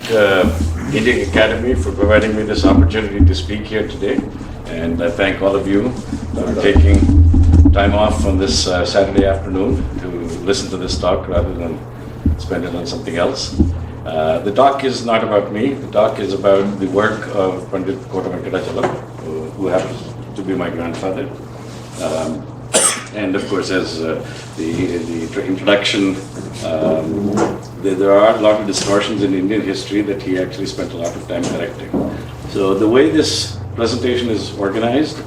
Indic Academy for providing me this opportunity to speak here today. And I thank all of you for taking time off on this Saturday afternoon to listen to this talk rather than spend it on something else. The talk is not about me. The talk is about the work of Pandit Kota Venkata Chalam, who happens to be my grandfather. And of course, as the introduction, there are a lot of distortions in Indian history that he actually spent a lot of time correcting. So the way this presentation is organized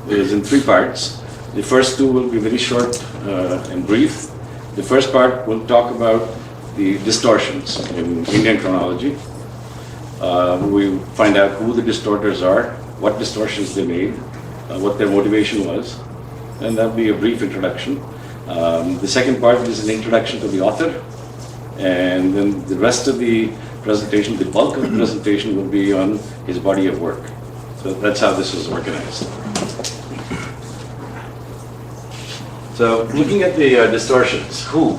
is in three parts. The first two will be very short and brief. The first part will talk about the distortions in Indian chronology. We find out who the distorters are, what distortions they made, what their motivation was, and that'll be a brief introduction. The second part is an introduction to the author, and then the rest of the presentation, the bulk of the presentation, will be on his body of work. So that's how this is organized. So looking at the distortions, who?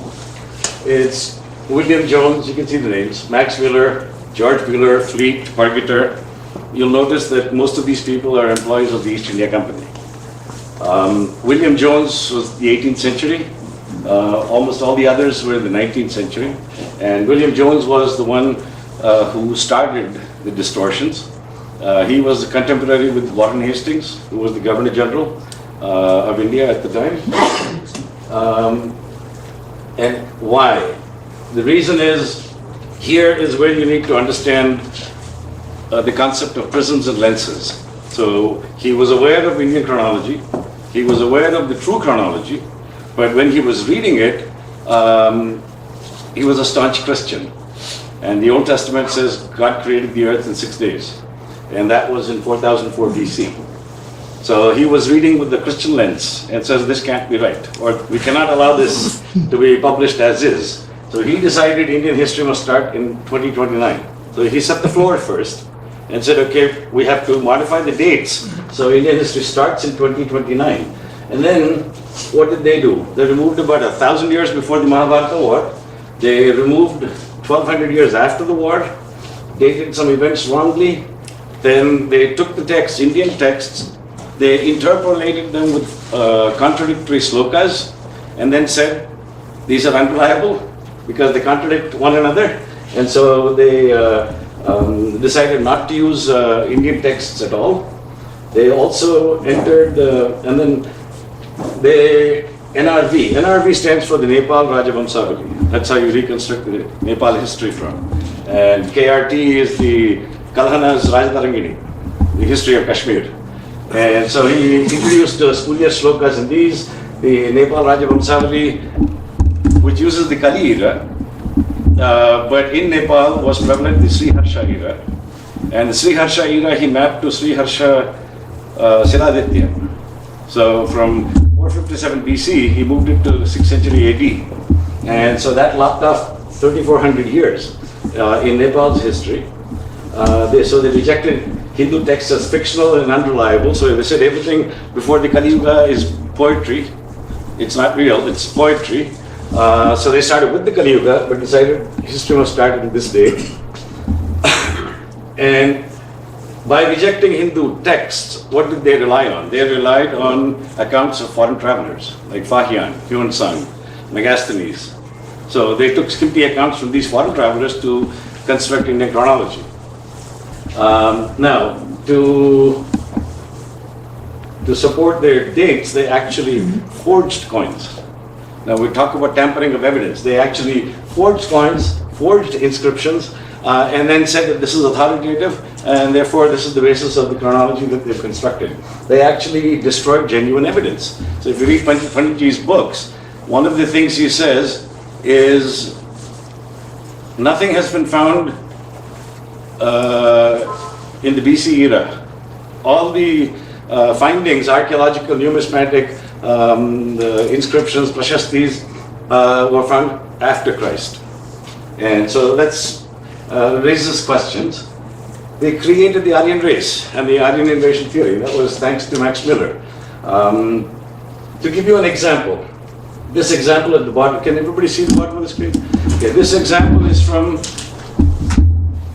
It's William Jones, you can see the names, Max Wheeler, George Wheeler, Fleet, Pargeter. You'll notice that most of these people are employees of the East India Company. William Jones was the 18th century. Almost all the others were in the 19th century. And William Jones was the one who started the distortions. He was a contemporary with Warren Hastings, who was the Governor General of India at the time. And why? The reason is, here is where you need to understand the concept of prisms and lenses. So he was aware of Indian chronology, he was aware of the true chronology, but when he was reading it, he was a staunch Christian. And the Old Testament says God created the earth in 6 days, and that was in 4004 BC. So he was reading with the Christian lens and says this can't be right, or we cannot allow this to be published as is. So he decided Indian history must start in 2029. So he set the floor first and said, okay, we have to modify the dates. So Indian history starts in 2029. And then what did they do? They removed about 1,000 years before the Mahabharata war. They removed 1,200 years after the war, dated some events wrongly. Then they took the texts, Indian texts, they interpolated them with contradictory slokas, and then said, these are unreliable because they contradict one another. And so they decided not to use Indian texts at all. They also entered, and then they, NRV stands for the Nepal Rajavamsavali. That's how you reconstruct the Nepal history from. And KRT is the Kalhana's Rajtarangini, the history of Kashmir. And so he introduced spurious slokas in these, the Nepal Rajavamsavali, which uses the Kali era, but in Nepal was prevalent the Sri Harsha era. And the Sri Harsha era he mapped to Sri Harsha Siraditya. So from 457 BC, he moved it to 6th century AD. And so that lopped off 3,400 years in Nepal's history. So they rejected Hindu texts as fictional and unreliable. So they said everything before the Kali Yuga is poetry. It's not real, it's poetry. So they started with the Kali Yuga, but decided history must start in this day. And by rejecting Hindu texts, what did they rely on? They relied on accounts of foreign travelers, like Fahian, Huon Sang, Megasthenes. So they took skimpy accounts from these foreign travelers to construct Indian chronology. Now, to support their dates, they actually forged coins. Now we talk about tampering of evidence. They actually forged coins, forged inscriptions, and then said that this is authoritative, and therefore this is the basis of the chronology that they've constructed. They actually destroyed genuine evidence. So if you read Panditji's books, one of the things he says is nothing has been found in the BC era. All the findings, archaeological, numismatic, the inscriptions, prashastis, were found after Christ. And so that's raises questions. They created the Aryan race and the Aryan invasion theory. That was thanks to Max Miller. To give you an example, this example at the bottom, can everybody see the bottom of the screen? Okay, this example is from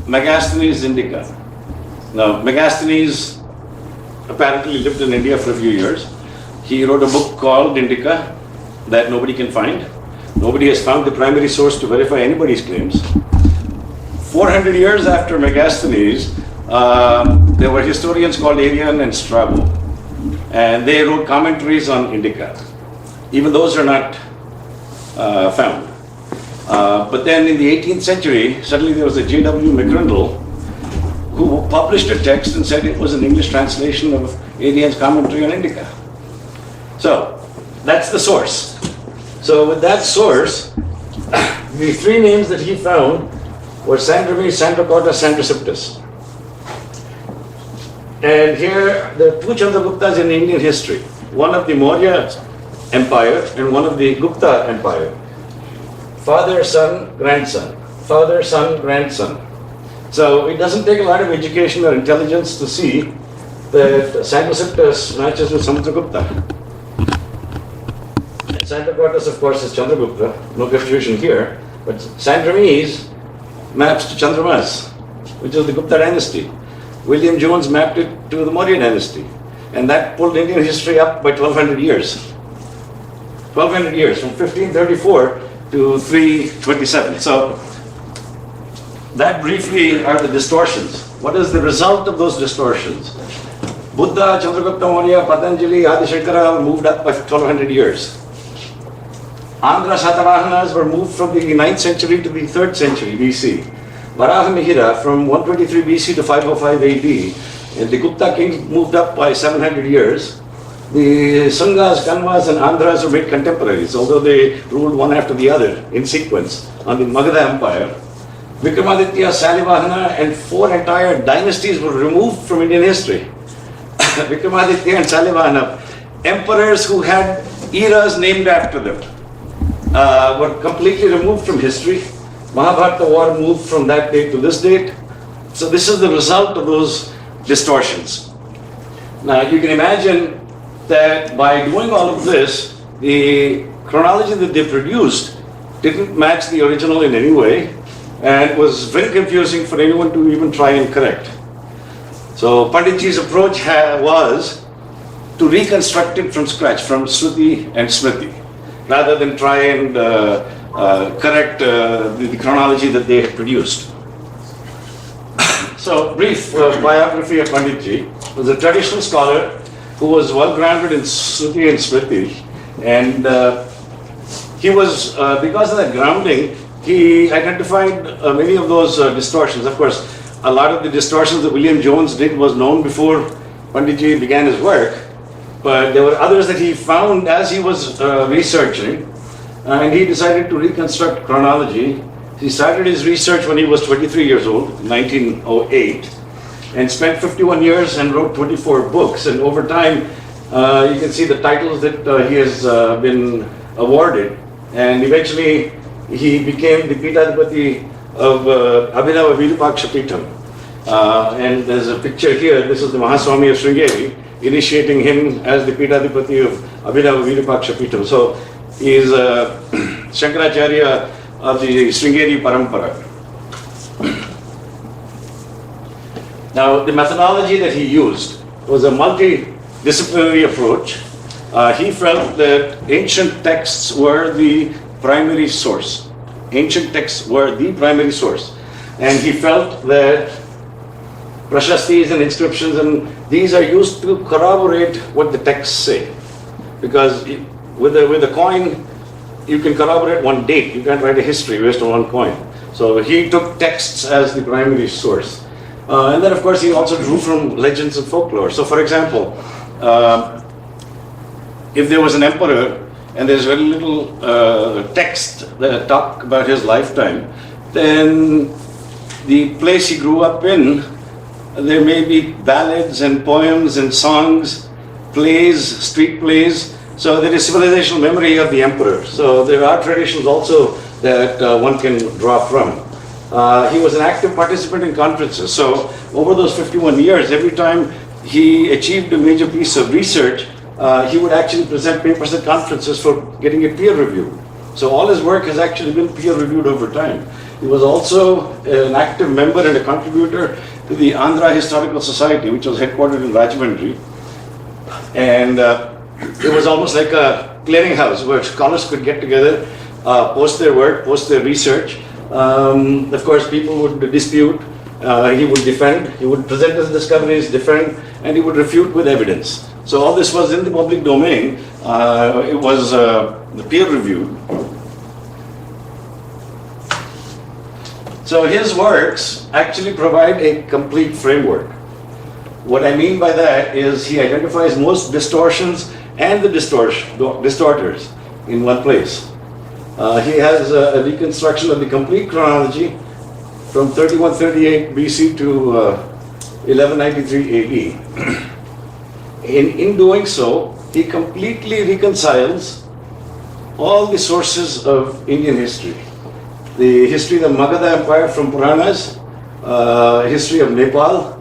Megasthenes Indica. Now, Megasthenes apparently lived in India for a few years. He wrote a book called Indica that nobody can find. Nobody has found the primary source to verify anybody's claims. 400 years after Megasthenes, there were historians called Arrian and Strabo, and they wrote commentaries on Indica. Even those are not found. But then in the 18th century, suddenly there was a J.W. McCrindle who published a text and said it was an English translation of Arrian's commentary on Indica. So that's the source. So with that source, the three names that he found were Sandrami, Sandracota, Sandrasiptus. And here, there are two Chandraguptas in Indian history. One of the Maurya Empire and one of the Gupta Empire. Father, son, grandson. Father, son, grandson. So it doesn't take a lot of education or intelligence to see that Sandrasiptus matches with Samudragupta. Sandracotas, of course, is Chandragupta, no confusion here, but Sandramis maps to Chandramas, which is the Gupta dynasty. William Jones mapped it to the Maurya dynasty, and that pulled Indian history up by 1200 years. 1200 years, from 1534 to 327. So that briefly are the distortions. What is the result of those distortions? Buddha, Chandragupta Maurya, Patanjali, Adi Shankara moved up by 1200 years. Andhra Satavahanas were moved from the 9th century to the 3rd century BC. Varaha Mihira from 123 BC to 505 AD. And the Gupta kings moved up by 700 years. The Sungas, Kanvas and Andhras were made contemporaries, although they ruled one after the other in sequence on the Magadha Empire. Vikramaditya, Salivahana and 4 entire dynasties were removed from Indian history. Vikramaditya and Salivahana, emperors who had eras named after them, were completely removed from history. Mahabharata war moved from that date to this date. So this is the result of those distortions. Now you can imagine that by doing all of this, the chronology that they produced didn't match the original in any way, and was very confusing for anyone to even try and correct. So Panditji's approach was to reconstruct it from scratch, from Shruti and Smriti, rather than try and correct the chronology that they had produced. So, brief biography of Panditji. Was a traditional scholar who was well grounded in Shruti and Smriti, and he was, because of that grounding, he identified many of those distortions. Of course, a lot of the distortions that William Jones did was known before Panditji began his work, but there were others that he found as he was researching, and he decided to reconstruct chronology. He started his research when he was 23 years old, 1908, and spent 51 years and wrote 24 books. And over time, you can see the titles that he has been awarded. And eventually, he became the Pithadipati of Abhinava Virupaksha Pitham. And there's a picture here. This is the Mahaswami of Sringeri, initiating him as the Pithadipati of Abhinava Virupaksha Pitham. So he is Shankaracharya of the Sringeri Parampara. Now, the methodology that he used was a multidisciplinary approach. He felt that ancient texts were the primary source. Ancient texts were the primary source. And he felt that prashastis and inscriptions, and these are used to corroborate what the texts say. Because with a coin, you can corroborate one date. You can't write a history based on one coin. So he took texts as the primary source. And then, of course, he also drew from legends and folklore. So, for example, if there was an emperor and there's very little text that talk about his lifetime, then the place he grew up in, there may be ballads and poems and songs, plays, street plays. So there is civilizational memory of the emperor. So there are traditions also that one can draw from. He was an active participant in conferences. So over those 51 years, every time he achieved a major piece of research, he would actually present papers at conferences for getting it peer reviewed. So all his work has actually been peer reviewed over time. He was also an active member and a contributor to the Andhra Historical Society, which was headquartered in Rajahmundry. And it was almost like a clearinghouse where scholars could get together, post their work, post their research. Of course, people would dispute, he would defend, he would present his discoveries, defend, and he would refute with evidence. So all this was in the public domain. It was peer-reviewed. So his works actually provide a complete framework. What I mean by that is he identifies most distortions and the distorters in one place. He has a reconstruction of the complete chronology from 3138 BC to 1193 AD. In doing so, he completely reconciles all the sources of Indian history. The history of the Magadha Empire from Puranas, history of Nepal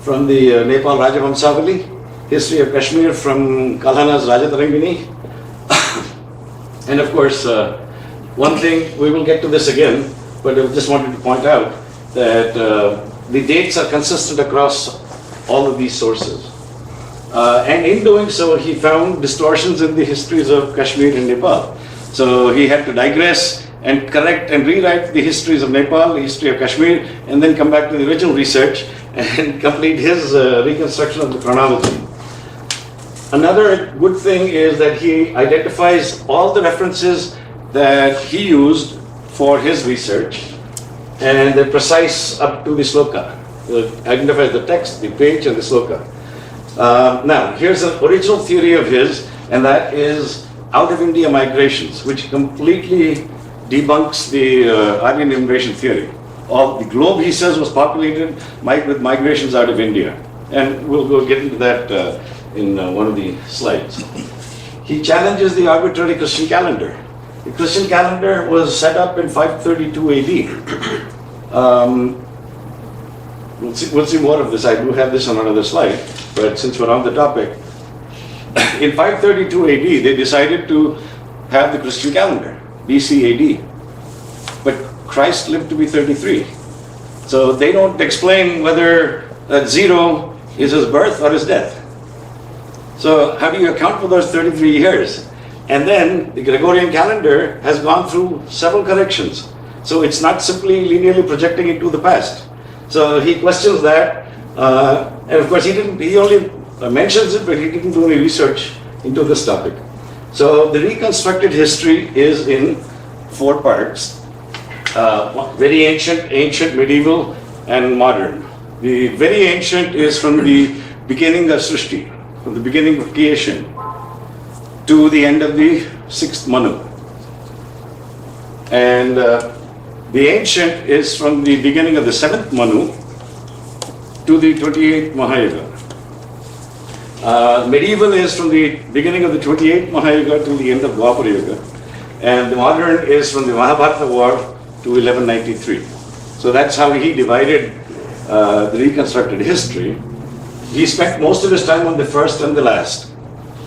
from the Nepal Rajavamsavali, history of Kashmir from Kalhana's Rajatarangini, and of course, one thing, we will get to this again, but I just wanted to point out that the dates are consistent across all of these sources. And in doing so, he found distortions in the histories of Kashmir and Nepal. So he had to digress and correct and rewrite the histories of Nepal, the history of Kashmir, and then come back to the original research and complete his reconstruction of the chronology. Another good thing is that he identifies all the references that he used for his research, and they're precise up to the sloka. It identifies the text, the page, and the sloka. Now, here's an original theory of his, and that is out of India migrations, which completely debunks the Aryan immigration theory. All the globe, he says, was populated with migrations out of India, and we'll go get into that in one of the slides. He challenges the arbitrary Christian calendar. The Christian calendar was set up in 532 AD. We'll see more of this. I do have this on another slide, but since we're on the topic, in 532 AD, they decided to have the Christian calendar, BC AD. But Christ lived to be 33. So they don't explain whether that 0 is his birth or his death. So how do you account for those 33 years? And then the Gregorian calendar has gone through several corrections. So it's not simply linearly projecting into the past. So he questions that, and of course he only mentions it, but he didn't do any research into this topic. So the reconstructed history is in 4 parts: very ancient, medieval, and modern. The very ancient is from the beginning of Srishti, from the beginning of creation to the end of the 6th Manu. And the ancient is from the beginning of the 7th Manu to the 28th Mahayuga. Medieval is from the beginning of the 28th Mahayuga to the end of Dwapara Yuga. And the modern is from the Mahabharata War to 1193. So that's how he divided the reconstructed history. He spent most of his time on the first and the last.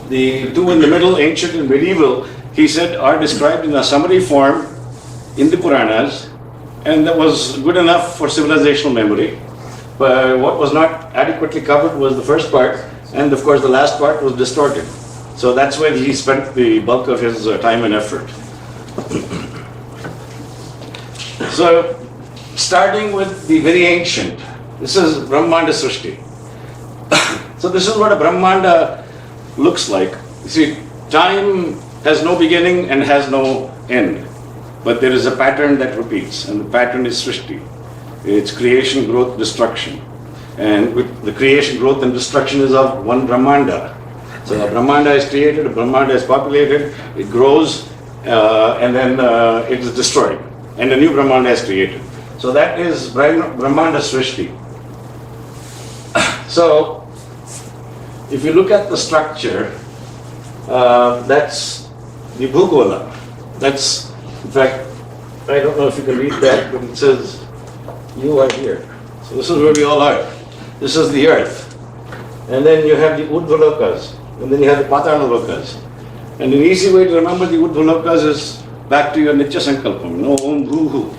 The 2 in the middle, ancient and medieval, he said, are described in a summary form in the Puranas, and that was good enough for civilizational memory. But what was not adequately covered was the first part, and of course the last part was distorted. So that's where he spent the bulk of his time and effort. So, starting with the very ancient, this is Brahmanda Srishti. So this is what a Brahmanda looks like. You see, time has no beginning and has no end, but there is a pattern that repeats, and the pattern is Srishti. It's creation, growth, destruction. And with the creation, growth, and destruction is of one Brahmanda. So a Brahmanda is created, a Brahmanda is populated, it grows, and then it is destroyed, and a new Brahmanda is created. So that is Brahmanda Srishti. So, if you look at the structure, that's the Bhugola. That's, in fact, I don't know if you can read that, but it says, you are here. So this is where we all are. This is the earth. And then you have the Udvalokas, and then you have the Patanalokas. And an easy way to remember the Udvalokas is back to your Nitya Sankalpam, no Om Bhuhu.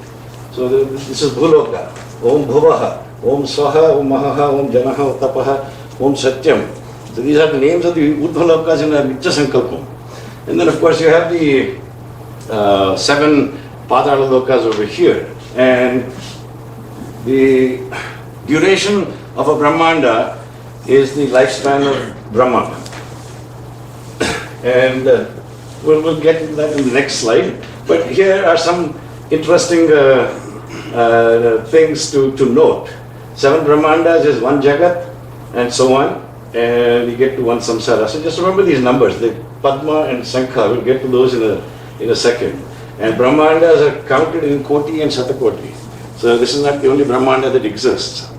So this is Bhuloka. Om Bhuvaha, Om Swaha, Om Mahaha, Om Janaha, Om Tapaha, Om Satyam. So these are the names of the Urdhva-lokas in our Nitya Sankalpam. And then of course you have the 7 Padala-lokas over here. And the duration of a Brahmanda is the lifespan of Brahma. And we'll get to that in the next slide. But here are some interesting things to note. 7 Brahmandas is 1 Jagat and so on. And you get to 1 Samsara. So just remember these numbers. The Padma and Sankha, we'll get to those in a second. And Brahmandas are counted in Koti and Satakoti. So this is not the only Brahmanda that exists.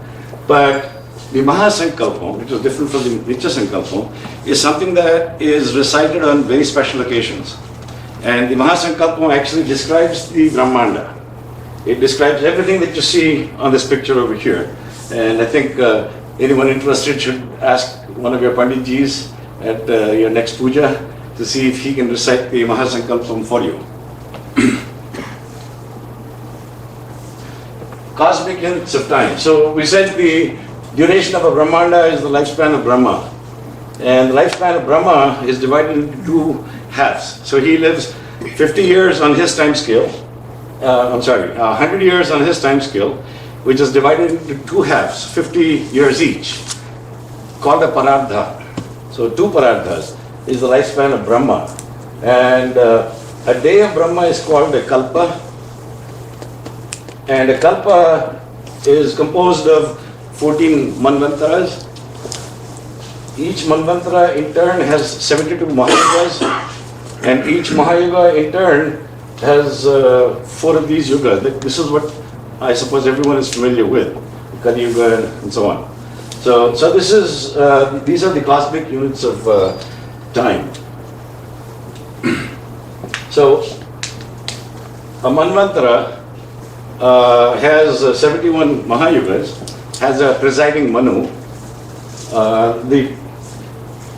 But the Mahasankalpam, which is different from the Nitya Sankalpam, is something that is recited on very special occasions. And the Mahasankalpam actually describes the Brahmanda. It describes everything that you see on this picture over here. And I think anyone interested should ask one of your Panditjis at your next puja to see if he can recite the Mahasankalpam for you. Cosmic units of time. So we said the duration of a Brahmanda is the lifespan of Brahma. And the lifespan of Brahma is divided into 2 halves. So he lives 50 years on his time scale. 100 years on his time scale, which is divided into 2 halves, 50 years each, called a Parardha. So 2 Parardhas is the lifespan of Brahma. And a day of Brahma is called a Kalpa. And a Kalpa is composed of 14 Manvantaras. Each Manvantara in turn has 72 Mahayugas, and each Mahayuga in turn has 4 of these yugas. This is what I suppose everyone is familiar with, Kali Yuga and so on. So this is these are the cosmic units of time. So a Manvantara has 71 Mahayugas, has a presiding Manu. The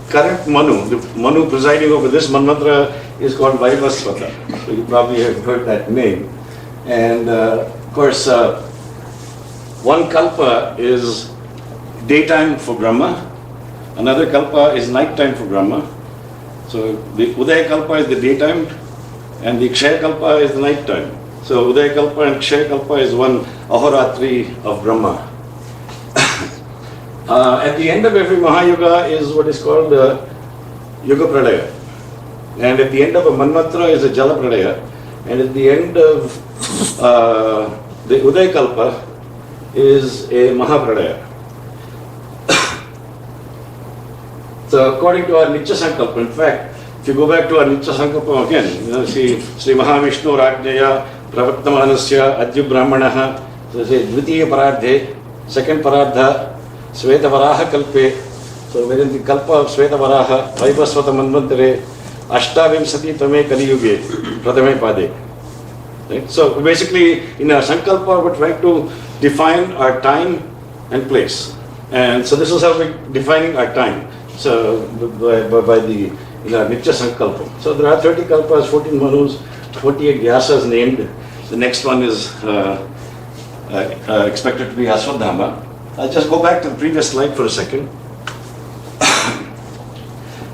current Manu, the Manu presiding over this Manvantara is called Vaivasvata. So you probably have heard that name. And of course, 1 Kalpa is daytime for Brahma, another Kalpa is nighttime for Brahma. So the Udaya Kalpa is the daytime and the Kshaya Kalpa is the nighttime. So Udaya Kalpa and Kshaya Kalpa is 1 Ahoratri of Brahma. At the end of every Mahayuga is what is called Yuga Pradaya. And at the end of a Manvantara is a Jala Pradaya. And at the end of the Udaya Kalpa is a Mahapradaya. So according to our Nitya Sankalpa, in fact, if you go back to our Nitya Sankalpa again, see Sri Mahavishnu Rajnaya Pravattamanasya Adyu Brahmanaha, so say Dvitiya Paradhe, 2nd Paradha, Sveta Varaha Kalpe, so within the Kalpa of Sveta Varaha, Vaivasvata Manvantare, Ashtavimsati Tame Kaliyuge, Pratame Pade. Right? So basically, in our Sankalpa, we're trying to define our time and place. And so this is how we're defining our time. So by the Nitya Sankalpa. So there are 30 Kalpas, 14 Manus, 48 Vyasas named. The next one is expected to be Aswadhama. I'll just go back to the previous slide for a second.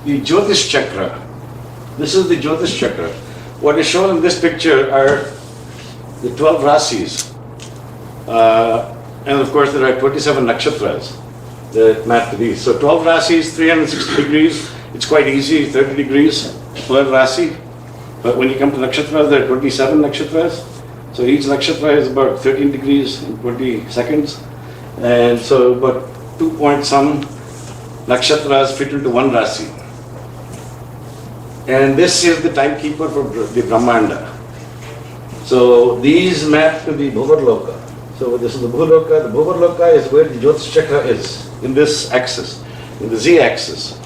The Jyotish Chakra. This is the Jyotish Chakra. What is shown in this picture are the 12 Rasis. And of course there are 27 Nakshatras that map to these. So 12 Rasis, 360 degrees. It's quite easy, 30 degrees per Rasi. But when you come to Nakshatras, there are 27 Nakshatras. So each Nakshatra is about 13 degrees in 20 seconds. And so about 2 point some Nakshatras fit into 1 Rasi. And this is the timekeeper for the Brahmanda. So these map to the Bhuvarloka. So this is the Bhuloka. The Bhuvarloka is where the Jyotish Chakra is, in this axis, in the Z-axis.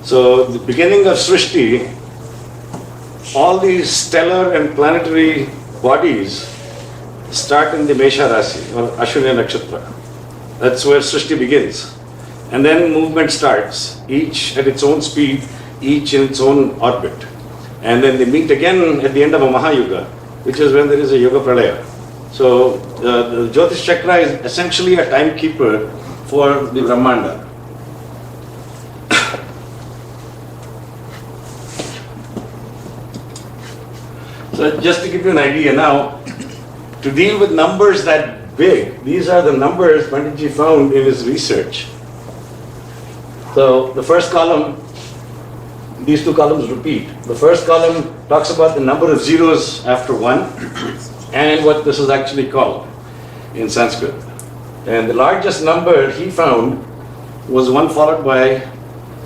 So the beginning of Srishti, all these stellar and planetary bodies start in the Mesha Rasi, or Ashwini Nakshatra. That's where Srishti begins. And then movement starts, each at its own speed, each in its own orbit. And then they meet again at the end of a Mahayuga, which is when there is a Yuga Pradaya. So the Jyotish Chakra is essentially a timekeeper for the Brahmanda. So just to give you an idea now, to deal with numbers that big, these are the numbers Panditji found in his research. So the first column, these two columns repeat. The first column talks about the number of zeros after 1 and what this is actually called in Sanskrit. And the largest number he found was 1 followed by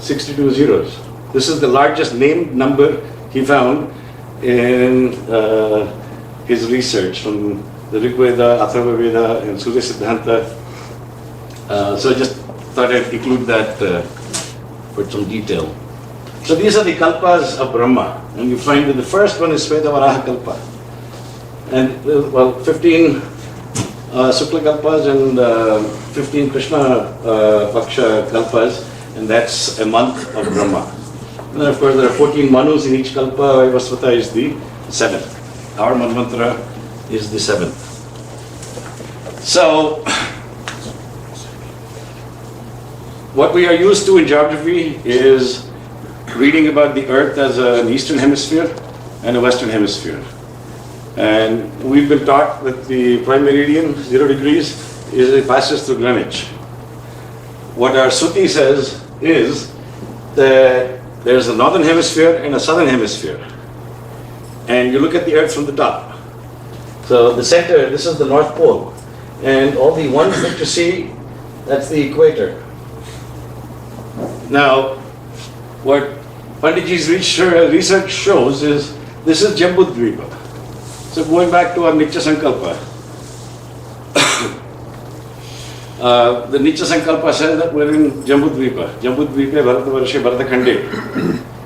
62 zeros. This is the largest named number he found in his research from the Rig Veda, Atharva Veda, and Surya Siddhanta. So I just thought I'd include that for some detail. So these are the kalpas of Brahma, and you find that the first one is Svetavaraha Kalpa. And 15 Sukla Kalpas and 15 Krishna Paksha Kalpas, and that's a month of Brahma. And then of course there are 14 Manus in each Kalpa. Vaivasvata is the 7th. Our Manvantara is the 7th. So, what we are used to in geography is reading about the Earth as an eastern hemisphere and a western hemisphere. And we've been taught that the prime meridian, 0 degrees, it passes through Greenwich. What our Suti says is that there's a northern hemisphere and a southern hemisphere. And you look at the Earth from the top. So the center, this is the North Pole. And all the ones that you see, that's the equator. Now, what Panditji's research shows is this is Jambudvipa. So going back to our Nitya Sankalpa, the Nitya Sankalpa says that we're in Jambudvipa. Jambudvipe Bharatavarshe Bharatakhande.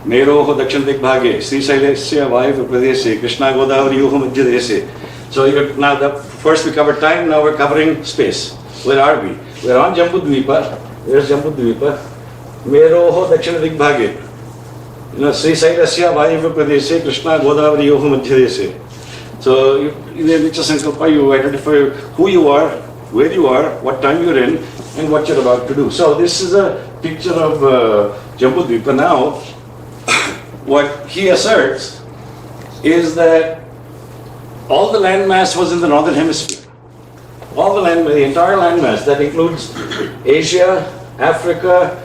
Meroho Dakshin Digbhage, Sri Sailesya Vayu Pradeshe, Krishna Godavari Yuho Madhyadeshe. So now first we covered time, now we're covering space. Where are we? We're on Jambudvipa. Where's Jambudvipa? Meroho Dakshin Digbhage. Sri Sailesya Vayu Pradeshe, Krishna Godavari Yuho Madhyadeshe. So in the Nitya Sankalpa you identify who you are, where you are, what time you're in, and what you're about to do. So this is a picture of Jambudvipa. Now, what he asserts is that all the landmass was in the northern hemisphere. All the landmass, the entire landmass, that includes Asia, Africa,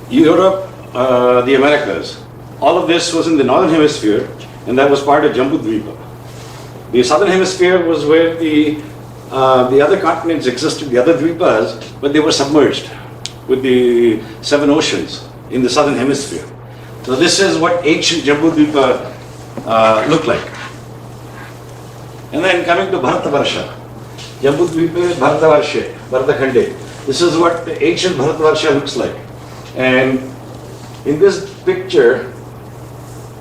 Europe, the Americas. All of this was in the northern hemisphere, and that was part of Jambudvipa. The southern hemisphere was where the other continents existed, the other dvipas, but they were submerged with the 7 oceans in the southern hemisphere. So this is what ancient Jambudvipa looked like. And then coming to Bharatavarsha, Jambudvipa Bharatavarshe, Bharatakhande. This is what the ancient Bharatavarsha looks like. And in this picture,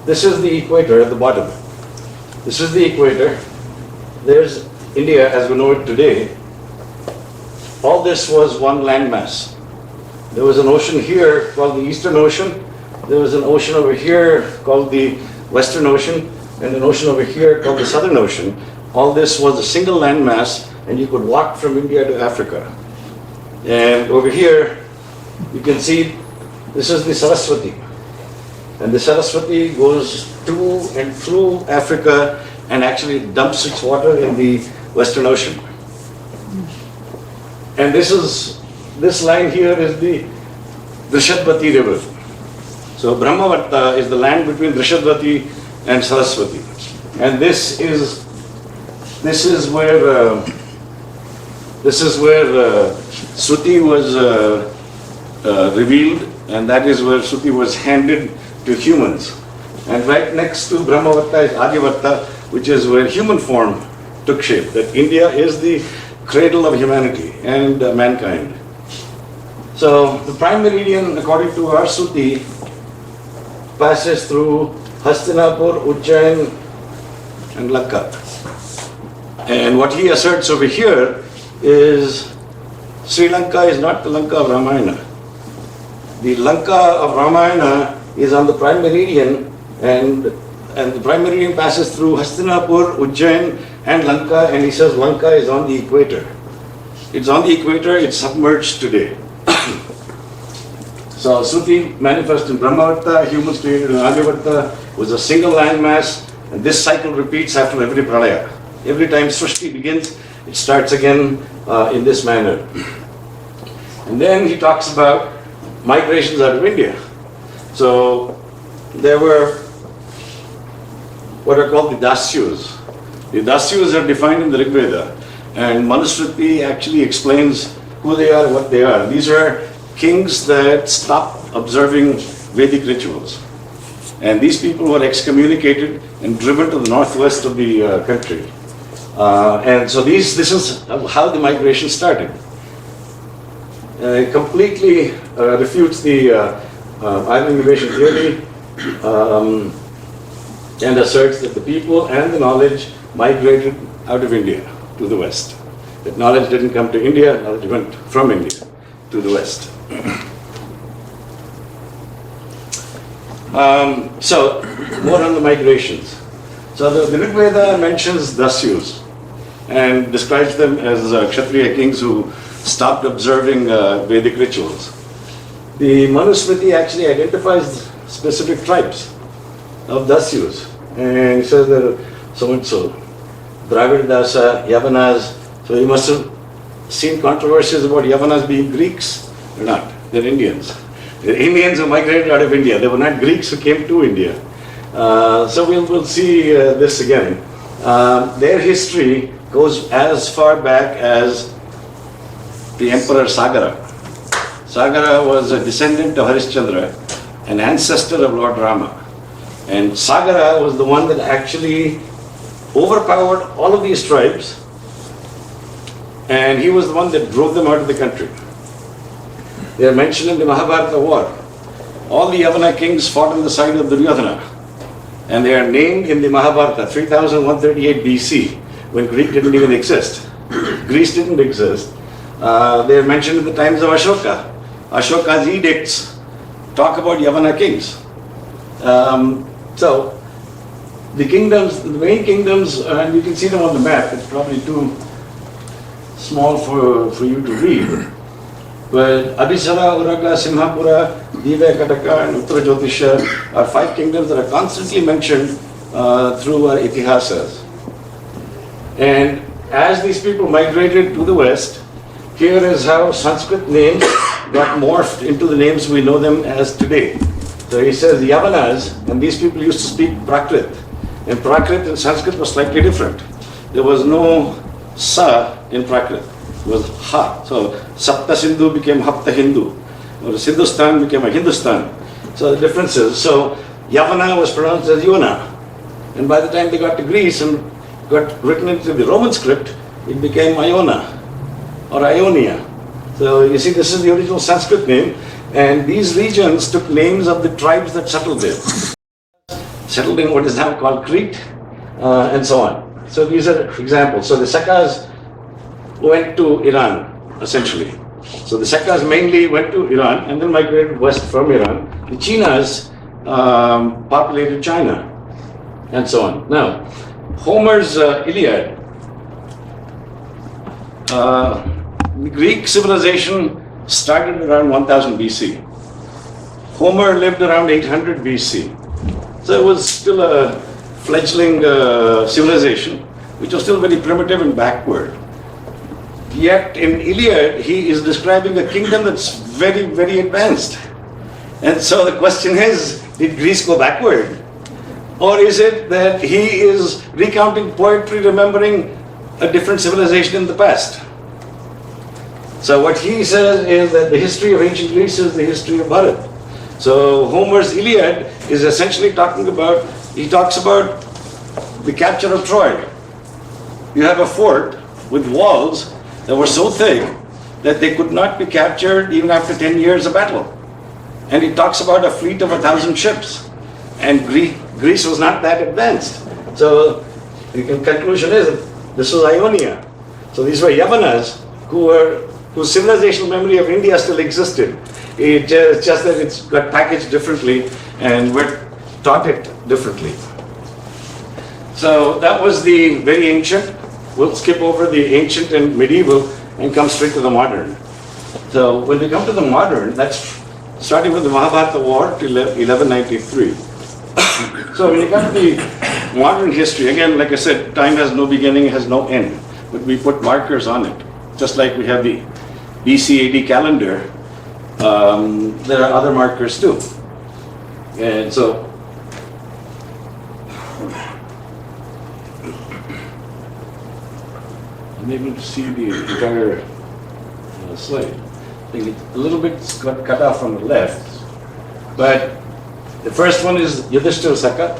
this is the equator at the bottom. This is the equator. There's India as we know it today. All this was one landmass. There was an ocean here called the Eastern Ocean. There was an ocean over here called the Western Ocean, and an ocean over here called the Southern Ocean. All this was a single landmass, and you could walk from India to Africa. And over here, you can see this is the Saraswati. And the Saraswati goes to and through Africa and actually dumps its water in the Western Ocean. And this line here is the Drishadvati River. So Brahmavarta is the land between Drishadvati and Saraswati. And this is where Suti was revealed, and that is where Suti was handed to humans. And right next to Brahmavarta is Adyavarta, which is where human form took shape. That India is the cradle of humanity and mankind. So the prime meridian, according to our Suti, passes through Hastinapur, Ujjain, and Lanka. And what he asserts over here is Sri Lanka is not the Lanka of Ramayana. The Lanka of Ramayana is on the prime meridian, and and the primary meridian passes through Hastinapur, Ujjain and Lanka, and he says Lanka is on the equator. It's on the equator, it's submerged today. So Shruti manifests in Brahmavarta, humans created in Aryavarta, was a single landmass, and this cycle repeats after every pralaya. Every time Srishti begins, it starts again in this manner. And then he talks about migrations out of India. So there were what are called the Dasyus. The Dasyus are defined in the Rig Veda, and Manusmriti actually explains who they are, what they are. These are kings that stopped observing Vedic rituals. And these people were excommunicated and driven to the northwest of the country. And so this is how the migration started. It completely refutes the island migration theory and asserts that the people and the knowledge migrated out of India to the west. That knowledge didn't come to India, knowledge went from India to the west. So, more on the migrations. So the Rig Veda mentions Dasyus and describes them as Kshatriya kings who stopped observing Vedic rituals. The Manusmriti actually identifies specific tribes of Dasyus, and it says that so-and-so, Dravid Dasa, Yavanas. So you must have seen controversies about Yavanas being Greeks or not. They're Indians. The Indians who migrated out of India. They were not Greeks who came to India. So we'll see this again. Their history goes as far back as the Emperor Sagara. Sagara was a descendant of Harishchandra, an ancestor of Lord Rama. And Sagara was the one that actually overpowered all of these tribes, and he was the one that drove them out of the country. They are mentioned in the Mahabharata war. All the Yavana kings fought on the side of Duryodhana, and they are named in the Mahabharata 3138 BC, when Greek didn't even exist. Greece didn't exist. They are mentioned in the times of Ashoka. Ashoka's edicts talk about Yavana kings. So the kingdoms, the main kingdoms, and you can see them on the map. It's probably too small for you to read. But Abhisara, Uraga, Simhapura, Diva, Kataka, and Uttara Jyotisha are 5 kingdoms that are constantly mentioned through our itihasas. And as these people migrated to the west, here is how Sanskrit names got morphed into the names we know them as today. So he says Yavanas, and these people used to speak Prakrit. And Prakrit in Sanskrit was slightly different. There was no Sa in Prakrit. It was Ha. So Sapta Sindhu became Hapta Hindu. Or Sindhustan became a Hindustan. So the differences. So Yavana was pronounced as Yona. And by the time they got to Greece and got written into the Roman script, it became Iona or Ionia. So you see, this is the original Sanskrit name. And these regions took names of the tribes that settled there. Settled in what is now called Crete, and so on. So these are examples. So the Sakas went to Iran, essentially. So the Sakas mainly went to Iran and then migrated west from Iran. The Chinas populated China, and so on. Now, Homer's Iliad, the Greek civilization started around 1000 BC. Homer lived around 800 BC. So it was still a fledgling civilization, which was still very primitive and backward. Yet in Iliad, he is describing a kingdom that's very, very advanced. And so the question is, did Greece go backward? Or is it that he is recounting poetry, remembering a different civilization in the past? So what he says is that the history of ancient Greece is the history of Bharat. So Homer's Iliad is essentially talking about, he talks about the capture of Troy. You have a fort with walls that were so thick that they could not be captured even after 10 years of battle. And he talks about a fleet of 1,000 ships. And Greece was not that advanced. So the conclusion is that this was Ionia. So these were Yavanas whose civilizational memory of India still existed. It's just that it's got packaged differently and we're taught it differently. So that was the very ancient. We'll skip over the ancient and medieval and come straight to the modern. So when we come to the modern, that's starting with the Mahabharata War till 1193. So when you come to the modern history, again, like I said, time has no beginning, has no end, but we put markers on it. Just like we have the BC AD calendar, there are other markers too. And so, I'm able to see the entire slide. I think it's a little bit cut off from the left, but the first one is Yudhishthira Saka,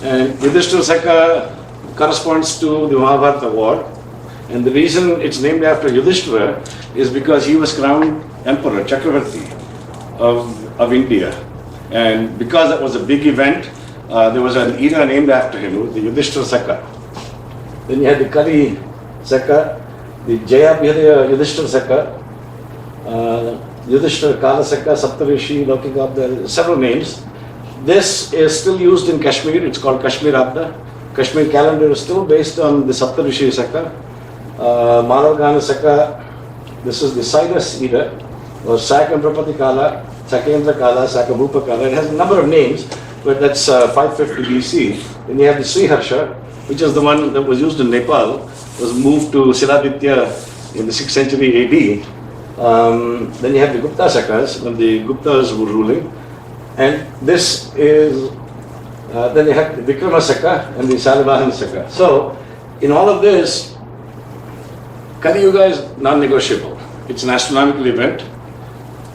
and Yudhishthira Saka corresponds to the Mahabharata War, and the reason it's named after Yudhishthira is because he was crowned Emperor, Chakravarti of India, and because that was a big event, there was an era named after him, the Yudhishthira Saka. Then you had the Kali Saka, the Jayabhirya Yudhishthira Saka, Yudhishthira Kala Saka, Saptarishi, Lokikabda, several names. This is still used in Kashmir, it's called Kashmir Abda. Kashmir calendar is still based on the Saptarishi Saka. Malavgana Saka, this is the Cyrus era, or Sakamprapati Kala, Sakendra Kala, Sakabhupa Kala. It has a number of names, but that's 550 BC. Then you have the Sriharsha, which is the one that was used in Nepal, was moved to Siladitya in the 6th century AD. Then you have the Gupta Sakas, when the Guptas were ruling. And this is, then you have the Vikrama Saka and the Salivahana Saka. So, in all of this, Kali Yuga is non-negotiable. It's an astronomical event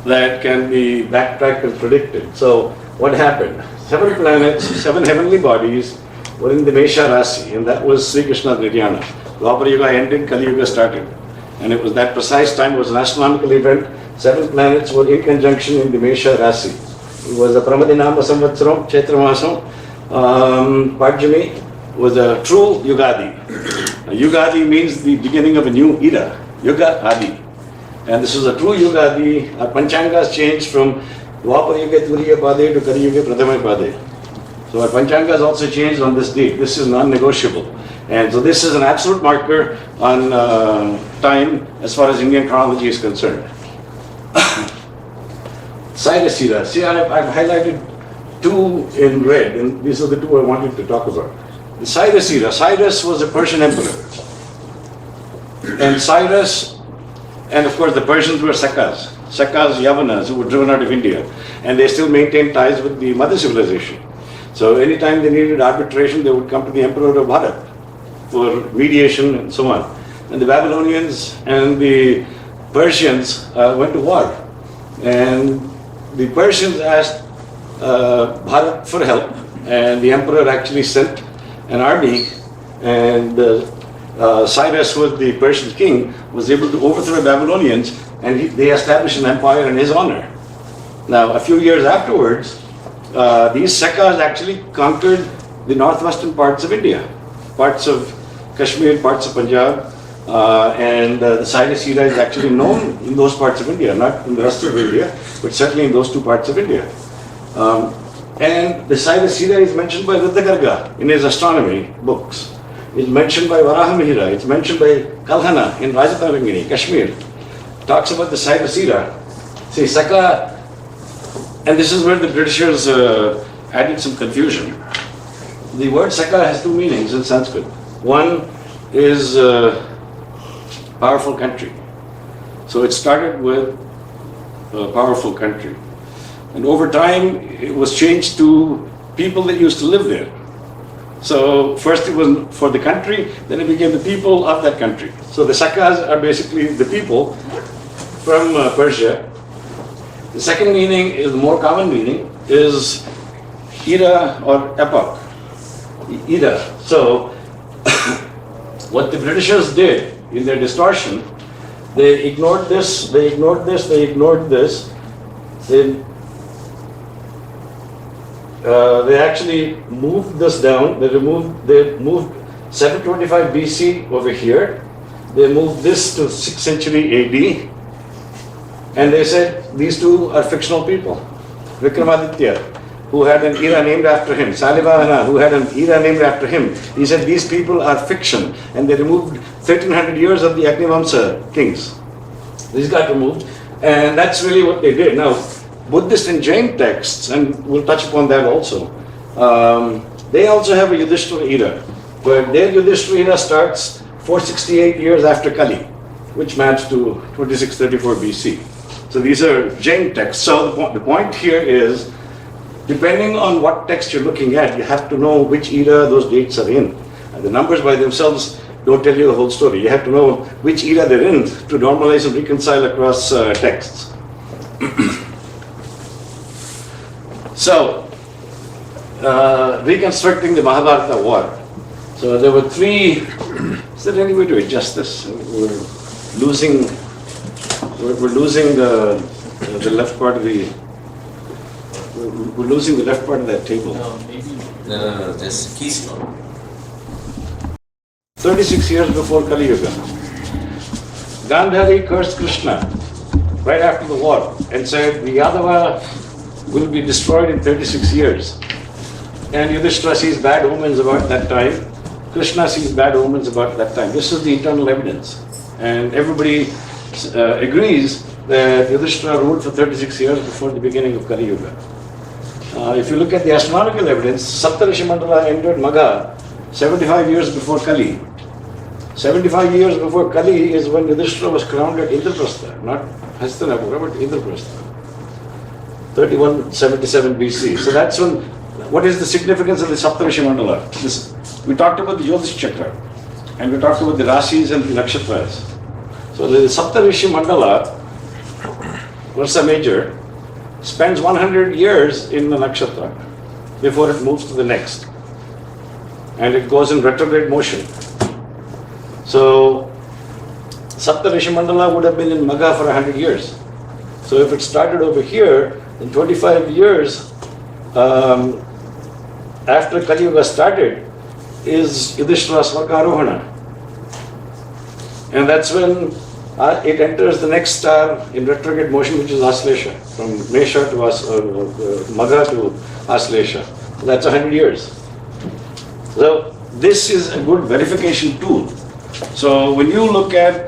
that can be backtracked and predicted. So, what happened? 7 planets, 7 heavenly bodies were in the Mesha Rasi, and that was Sri Krishna's Niryana. Dwapara Yuga ended, Kali Yuga started. And it was that precise time, it was an astronomical event. 7 planets were in conjunction in the Mesha Rasi. It was a Pramadinama Samvatsaram, Chaitra Masam. Pajami was a true Yugadi. Yugadi means the beginning of a new era, Yuga Adi. And this was a true Yugadi. Our Panchangas changed from Dwapara Yuga Turiya Pade to Kali Yuga Pradhama Pade. So our Panchangas also changed on this date. This is non-negotiable. And so this is an absolute marker on time as far as Indian chronology is concerned. Cyrus era. See, I've highlighted 2 in red, and these are the 2 I wanted to talk about. The Cyrus era. Cyrus was a Persian emperor. And Cyrus, and of course the Persians were Sakas. Sakas, Yavanas, who were driven out of India. And they still maintained ties with the mother civilization. So anytime they needed arbitration, they would come to the emperor of Bharat for mediation and so on. And the Babylonians and the Persians went to war. And the Persians asked Bharat for help, and the emperor actually sent an army, and Cyrus, who was the Persian king, was able to overthrow the Babylonians, and they established an empire in his honor. Now, a few years afterwards, these Sakas actually conquered the northwestern parts of India, parts of Kashmir, parts of Punjab, and the Cyrus era is actually known in those parts of India, not in the rest of India, but certainly in those 2 parts of India. And the Cyrus era is mentioned by Rudragarga in his astronomy books. It's mentioned by Varahamihira, it's mentioned by Kalhana in Rajatarangini, Kashmir. Talks about the Cyrus era. See, Saka, and this is where the Britishers added some confusion. The word Saka has 2 meanings in Sanskrit. One is powerful country. So it started with a powerful country. And over time, it was changed to people that used to live there. So first it was for the country, then it became the people of that country. So the Sakas are basically the people from Persia. The second meaning is, the more common meaning, is era or epoch. Era. So what the Britishers did in their distortion, they ignored this, they ignored this, they ignored this. They actually moved this down. They moved 725 BC over here. They moved this to 6th century AD. And they said these 2 are fictional people. Vikramaditya, who had an era named after him, Salivahana, who had an era named after him. He said these people are fiction, and they removed 1300 years of the Agnivamsa kings. These got removed, and that's really what they did. Now, Buddhist and Jain texts, and we'll touch upon that also, they also have a Yudhishthira era, but their Yudhishthira era starts 468 years after Kali, which maps to 2634 BC. So these are Jain texts. So the point here is, depending on what text you're looking at, you have to know which era those dates are in. And the numbers by themselves don't tell you the whole story. You have to know which era they're in to normalize and reconcile across texts. So, reconstructing the Mahabharata war. So there were three. Is there any way to adjust this? We're losing the left part of the. We're losing the left part of that table. No, maybe. No, this keystone. 36 years before Kali Yuga, Gandhari cursed Krishna right after the war and said the Yadava will be destroyed in 36 years. And Yudhishthira sees bad omens about that time. Krishna sees bad omens about that time. This is the internal evidence. And everybody agrees that Yudhishthira ruled for 36 years before the beginning of Kali Yuga. If you look at the astronomical evidence, Saptarishi Mandala entered Magha 75 years before Kali. 75 years before Kali is when Yudhishthira was crowned at Indraprastha, not Hastinapura, but Indraprastha. 3177 BC. So that's when, what is the significance of the Saptarishi Mandala? We talked about the Jyotish Chakra, and we talked about the Rasis and the Nakshatras. So the Saptarishi Mandala, Varsa Major, spends 100 years in the Nakshatra before it moves to the next. And it goes in retrograde motion. So, Saptarishi Mandala would have been in Magha for 100 years. So if it started over here, in 25 years after Kali Yuga started, is Yudhishthira Swargarohana. And that's when it enters the next star in retrograde motion, which is Aslesha, from Mesha to Magha to Aslesha. So that's 100 years. So this is a good verification tool. So when you look at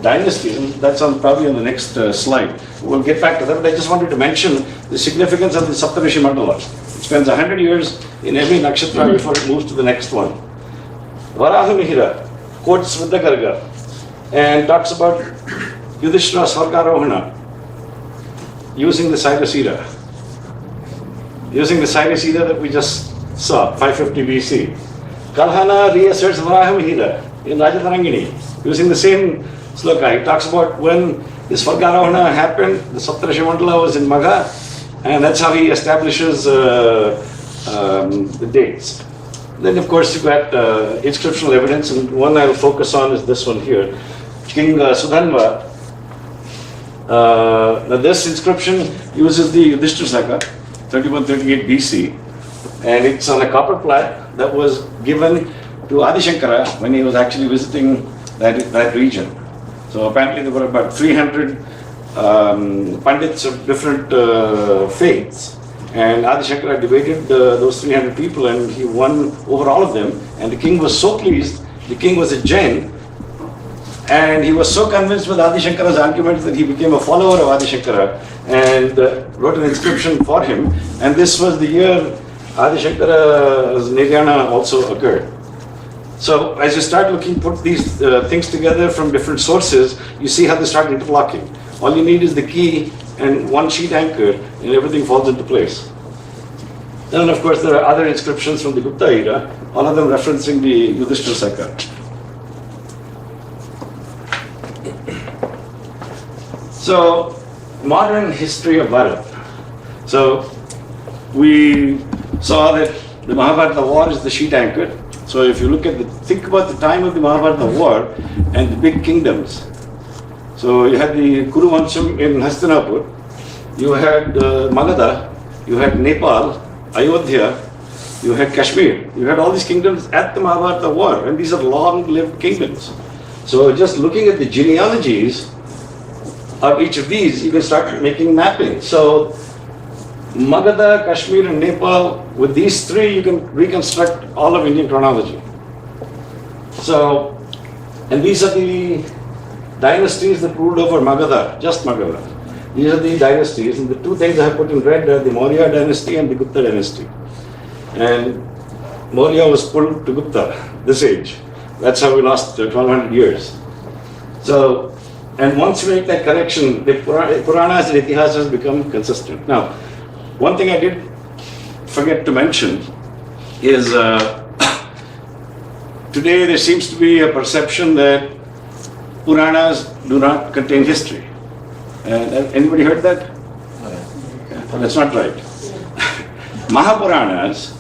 dynasties, and that's probably on the next slide, we'll get back to that, but I just wanted to mention the significance of the Saptarishi Mandala. It spends 100 years in every nakshatra before it moves to the next one. Varaha Mihira quotes Vidyagarga and talks about Yudhishthira Swargarohana using the Cyrus era. Using the Cyrus era that we just saw, 550 BC. Kalhana reasserts Varaha Mihira in Rajatarangini, using the same sloka. He talks about when the Swargarohana happened, the Saptarishi Mandala was in Magha, and that's how he establishes the dates. Then of course you've got inscriptional evidence, and one I'll focus on is this one here. King Sudhanva. Now this inscription uses the Yudhishthira Saka, 3138 BC, and it's on a copper plate that was given to Adi Shankara when he was actually visiting that region. So apparently there were about 300 Pandits of different faiths, and Adi Shankara debated those 300 people, and he won over all of them, and the king was so pleased. The king was a Jain, and he was so convinced with Adi Shankara's arguments that he became a follower of Adi Shankara and wrote an inscription for him, and this was the year Adi Shankara's Niryana also occurred. So as you start put these things together from different sources, you see how they start interlocking. All you need is the key and one sheet anchor, and everything falls into place. Then of course there are other inscriptions from the Gupta era, all of them referencing the Yudhishthira Saka. So, modern history of Bharat. So, we saw that the Mahabharata war is the sheet anchor. So if you think about the time of the Mahabharata war and the big kingdoms. So you had the Kuru Vansham in Hastinapur, you had Magadha, you had Nepal, Ayodhya, you had Kashmir. You had all these kingdoms at the Mahabharata war, and these are long-lived kingdoms. So just looking at the genealogies of each of these, you can start making mapping. So Magadha, Kashmir and Nepal, with these three you can reconstruct all of Indian chronology. So, and these are the dynasties that ruled over Magadha, just Magadha. These are the dynasties, and the two things I have put in red are the Maurya dynasty and the Gupta dynasty. And Maurya was pulled to Gupta, this age. That's how we lost 1200 years. So, and once we make that connection, the Puranas and Itihasas become consistent. Now, one thing I did forget to mention is today there seems to be a perception that Puranas do not contain history. Anybody heard that? That's not right. Mahapuranas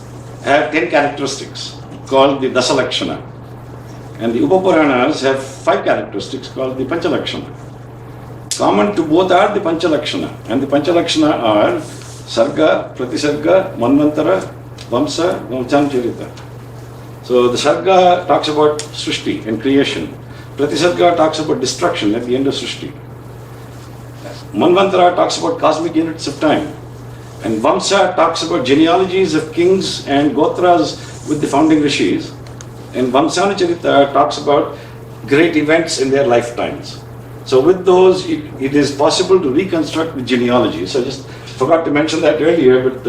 have 10 characteristics called the Dasalakshana. And the Upapuranas have 5 characteristics called the Panchalakshana. Common to both are the Panchalakshana. And the Panchalakshana are Sarga, Pratisarga, Manvantara, Vamsa, Vamchanacharita. So the Sarga talks about Srishti and creation. Pratisarga talks about destruction at the end of Srishti. Manvantara talks about cosmic units of time. And Vamsa talks about genealogies of kings and gotras with the founding rishis. And Vamsanacharita talks about great events in their lifetimes. So with those, it is possible to reconstruct the genealogy. So I just forgot to mention that earlier, but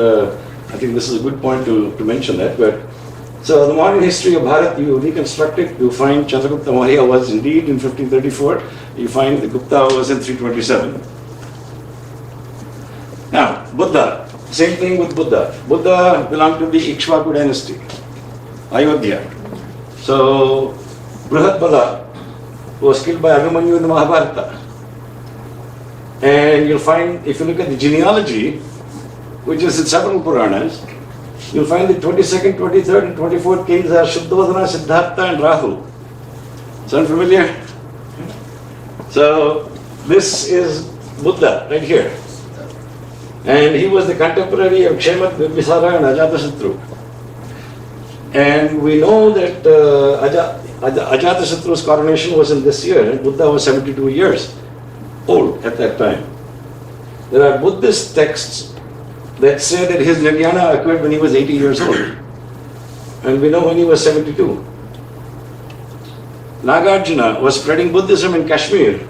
I think this is a good point to mention that. But so the modern history of Bharat, you reconstruct it, you find Chandragupta Maurya was indeed in 1534, you find the Gupta was in 327. Now, Buddha, same thing with Buddha. Buddha belonged to the Ikshvaku dynasty, Ayodhya. So, Brihatbala was killed by Abhimanyu in the Mahabharata. And you'll find, if you look at the genealogy, which is in several Puranas, you'll find the 22nd, 23rd and 24th kings are Shuddhodana, Siddhartha and Rahul. Sound familiar? So, this is Buddha right here. And he was the contemporary of Kshemat, Bimbisara and Ajatashatru. And we know that Ajatashatru's coronation was in this year, and Buddha was 72 years old at that time. There are Buddhist texts that say that his Nirjana occurred when he was 80 years old. And we know when he was 72. Nagarjuna was spreading Buddhism in Kashmir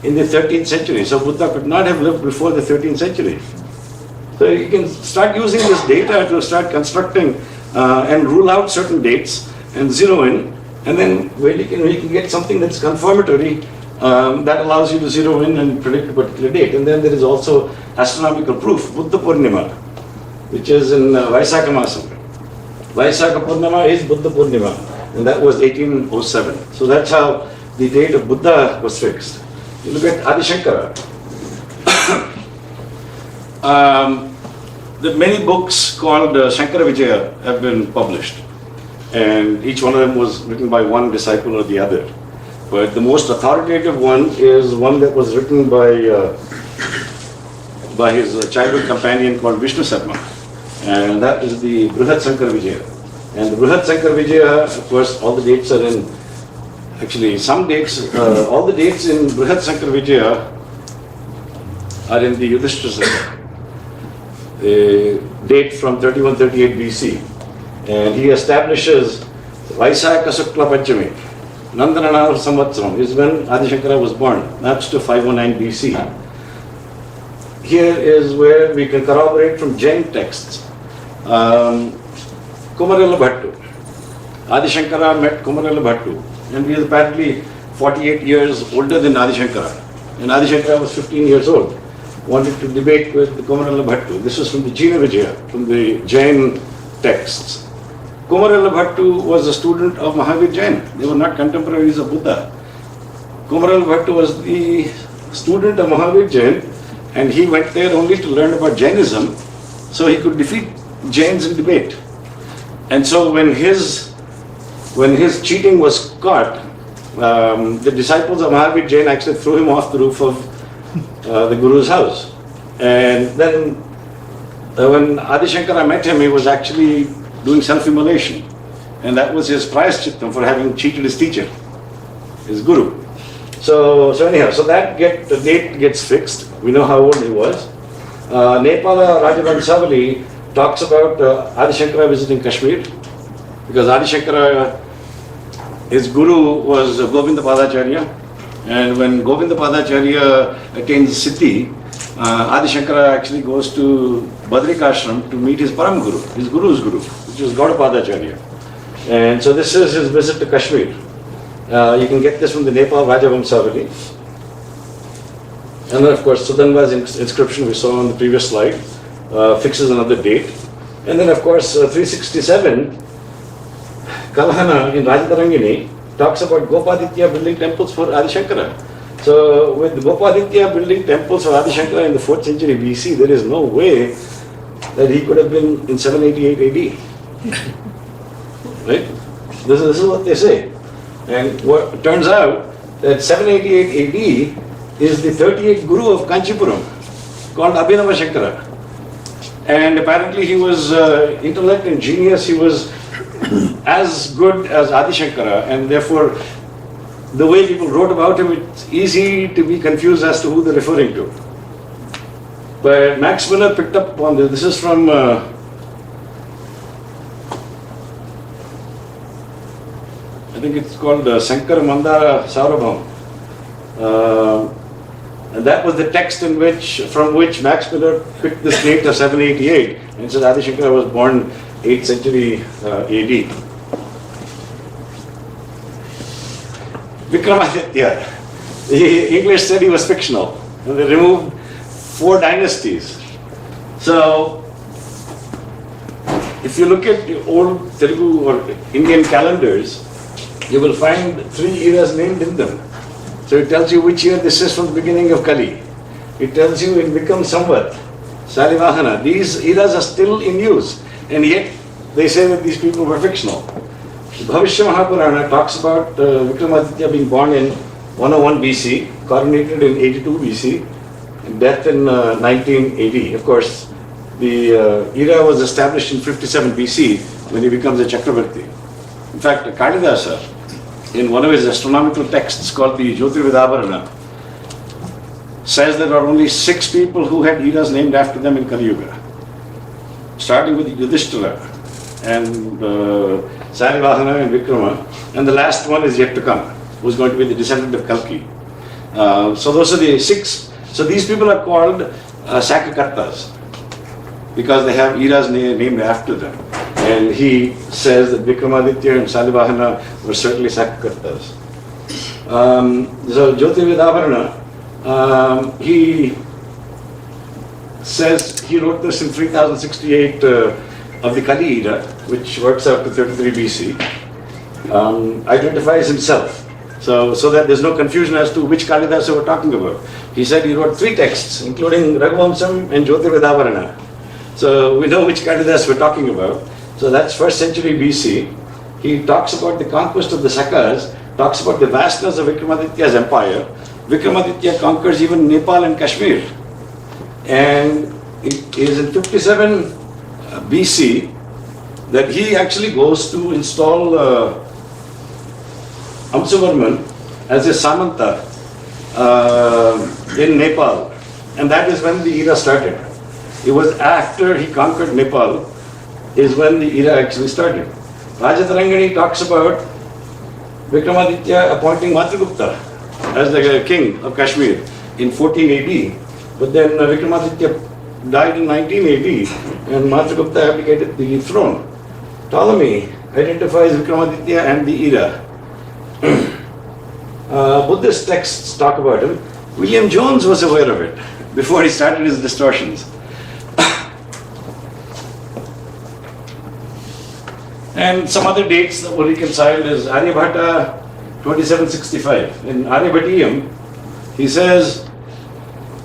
in the 13th century. So Buddha could not have lived before the 13th century. So you can start using this data to start constructing and rule out certain dates and zero in. And then when you can get something that's confirmatory, that allows you to zero in and predict a particular date. And then there is also astronomical proof, Buddha Purnima, which is in Vaisakha Masam. Vaisakha Purnima is Buddha Purnima, and that was 1807. So that's how the date of Buddha was fixed. You look at Adi Shankara. The many books called Shankara Vijaya have been published, and each one of them was written by one disciple or the other. But the most authoritative one is one that was written by his childhood companion called Vishnu Sarma, and that is the Brihat Shankara Vijaya. And the Brihat Shankara Vijaya, of course, all the dates are in, actually some dates, all the dates in Brihat Shankara Vijaya are in the Yudhishthira date from 3138 BC. And he establishes Vaisakha Sukla Panchami, Nandanana Samvatsram, is when Adi Shankara was born. That's to 509 BC. Here is where we can corroborate from Jain texts. Kumarila Bhattu. Adi Shankara met Kumarila Bhattu, and he is apparently 48 years older than Adi Shankara. And Adi Shankara was 15 years old. Wanted to debate with Kumarila Bhattu. This was from the Jina Vijaya, from the Jain texts. Kumarila Bhattu was a student of Mahavir Jain. They were not contemporaries of Buddha. Kumarila Bhattu was the student of Mahavir Jain, and he went there only to learn about Jainism, so he could defeat Jains in debate. And so when his cheating was caught, the disciples of Mahavir Jain actually threw him off the roof of the Guru's house. And then when Adi Shankara met him, he was actually doing self-immolation. And that was his prayashchittam for having cheated his teacher, his Guru. So anyhow, so the date gets fixed. We know how old he was. Nepala Rajavansavali talks about Adi Shankara visiting Kashmir, because Adi Shankara, his guru was Govinda Padacharya, and when Govinda Padacharya attains Siddhi, Adi Shankara actually goes to Badrikashram to meet his Param Guru, his Guru's Guru, which is Gaudapadacharya. And so this is his visit to Kashmir. You can get this from the Nepal Rajavamsavali. And then of course Sudanva's inscription we saw on the previous slide fixes another date. And then of course 367, Kalhana in Rajatarangini talks about Gopaditya building temples for Adi Shankara. So with Gopaditya building temples for Adi Shankara in the 4th century BC, there is no way that he could have been in 788 AD. Right? This is what they say. And what turns out that 788 AD is the 38th Guru of Kanchipuram, called Abhinava Shankara. And apparently he was intellect and genius, he was as good as Adi Shankara, and therefore the way people wrote about him, it's easy to be confused as to who they're referring to. But Max Miller picked up on this. This is from I think it's called Sankara Mandara Saurabham. And that was the text from which Max Miller picked this date of 788 and said Adi Shankara was born 8th century AD. Vikramaditya, the English said he was fictional, and they removed 4 dynasties. So, if you look at the old Telugu or Indian calendars, you will find 3 eras named in them. So it tells you which year this is from the beginning of Kali. It tells you in Vikram Samvat, Salivahana. These eras are still in use, and yet they say that these people were fictional. Bhavishya Mahapurana talks about Vikramaditya being born in 101 BC, coronated in 82 BC, and death in 1980. Of course, the era was established in 57 BC when he becomes a Chakravarti. In fact, Kalidasa, in one of his astronomical texts called the Jyotirvidavarana, says there are only 6 people who had eras named after them in Kali Yuga, starting with Yudhishthira and Salivahana and Vikrama, and the last one is yet to come, who's going to be the descendant of Kalki. So those are the 6. So these people are called Sakakartas because they have eras named after them. And he says that Vikramaditya and Salivahana were certainly Sakakartas. So Jyotirvidavarana, he says he wrote this in 3068 of the Kali era, which works out to 33 BC, identifies himself. So that there's no confusion as to which Kalidasa we're talking about. He said he wrote 3 texts, including Raghuvamsam and Jyotirvidavarana. So we know which Kalidasa we're talking about. So that's 1st century BC. He talks about the conquest of the Sakas, talks about the vastness of Vikramaditya's empire. Vikramaditya conquers even Nepal and Kashmir. And it is in 57 BC that he actually goes to install Amsuvarman as a Samanta in Nepal. And that is when the era started. It was after he conquered Nepal is when the era actually started. Rajatarangani talks about Vikramaditya appointing Matragupta as the king of Kashmir in 14 AD. But then Vikramaditya died in 19 AD and Matragupta abdicated the throne. Ptolemy identifies Vikramaditya and the era. Buddhist texts talk about him. William Jones was aware of it before he started his Distortions. And some other dates that were reconciled is Aryabhata 2765. In Aryabhatiyam, he says,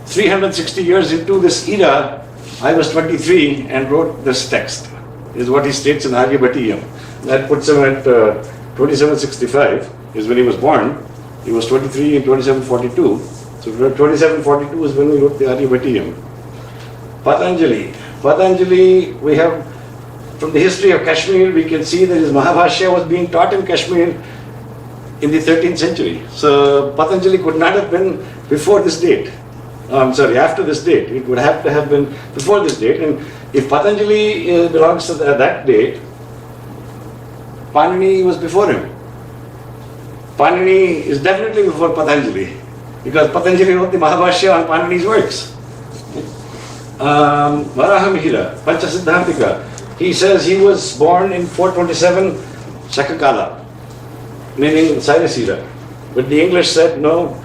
360 years into this era, I was 23 and wrote this text, is what he states in Aryabhatiyam. That puts him at 2765, is when he was born. He was 23 in 2742. So 2742 is when we wrote the Aryabhatiyam. Patanjali, we have, from the history of Kashmir, we can see that his Mahabhashya was being taught in Kashmir in the 13th century. So Patanjali could not have been before this date. I'm sorry, after this date. It would have to have been before this date. And if Patanjali belongs to that date, Panini was before him. Panini is definitely before Patanjali, because Patanjali wrote the Mahabhashya on Panini's works. Varahamihira, Panchasiddhantika, he says he was born in 427 Sakakala, meaning Sairasira. But the English said no,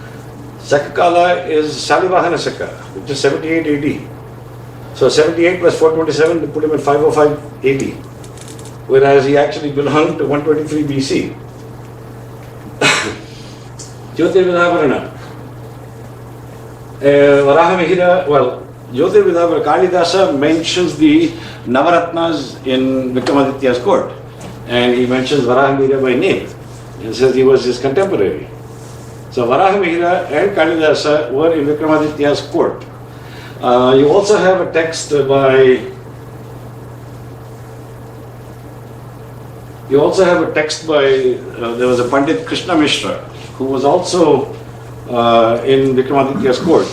Sakakala is Salivahana Saka, which is 78 AD. So 78 plus 427 to put him at 505 AD, whereas he actually belonged to 123 BC. Jyotirvidavarana. Varahamihira, well, Jyotirvidavarana, Kalidasa mentions the Navaratnas in Vikramaditya's court. And he mentions Varahamihira by name and says he was his contemporary. So Varahamihira and Kalidasa were in Vikramaditya's court. You also have a text by there was a Pandit Krishna Mishra who was also in Vikramaditya's court,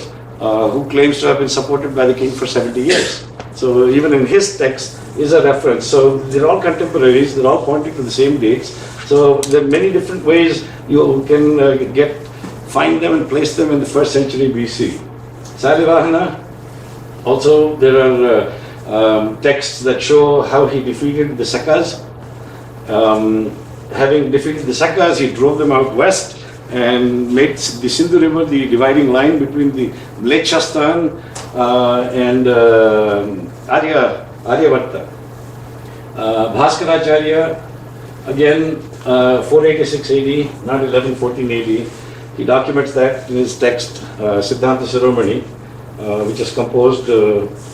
who claims to have been supported by the king for 70 years. So even in his text is a reference. So they're all contemporaries, they're all pointing to the same dates. So there are many different ways you can find them and place them in the 1st century BC. Salivahana, also there are texts that show how he defeated the Sakas. Having defeated the Sakas, he drove them out west and made the Sindhu River the dividing line between the Mlechastan and Aryabhatta. Bhaskaracharya, again 486 AD, not 1114 AD. He documents that in his text, Siddhanta Siromani, which is composed,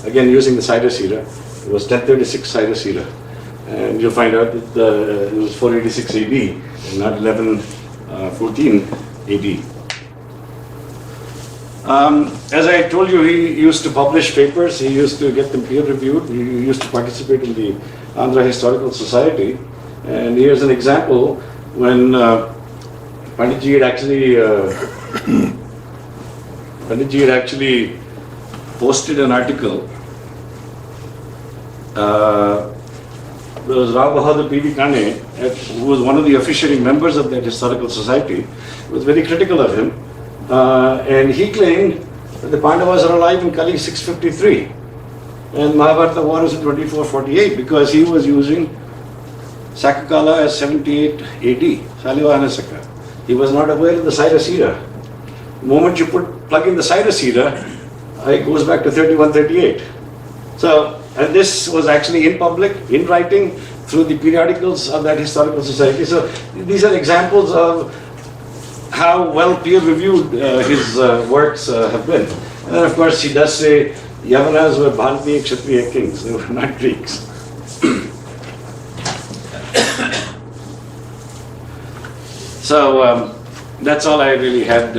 again using the Sairasira. It was 1036 Sairasira. And you'll find out that it was 486 AD and not 1114 AD. As I told you, he used to publish papers, he used to get them peer reviewed, he used to participate in the Andhra Historical Society. And here's an example when Panditji had actually posted an article. There was Rao Bahadur P.D. Kane, who was one of the officiating members of that historical society, was very critical of him. And he claimed that the Pandavas are alive in Kali 653 and Mahabharata war is in 2448 because he was using Sakakala as 78 AD, Salivahana Saka. He was not aware of the Sairasira. The moment you plug in the Sairasira, it goes back to 3138. So, and this was actually in public, in writing, through the periodicals of that historical society. So these are examples of how well peer-reviewed his works have been. And then of course he does say Yavanas were Bharatiya Kshatriya kings, they were not Greeks. So that's all I really had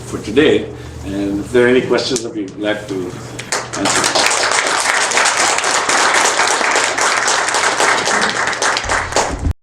for today. And if there are any questions, I'll be glad to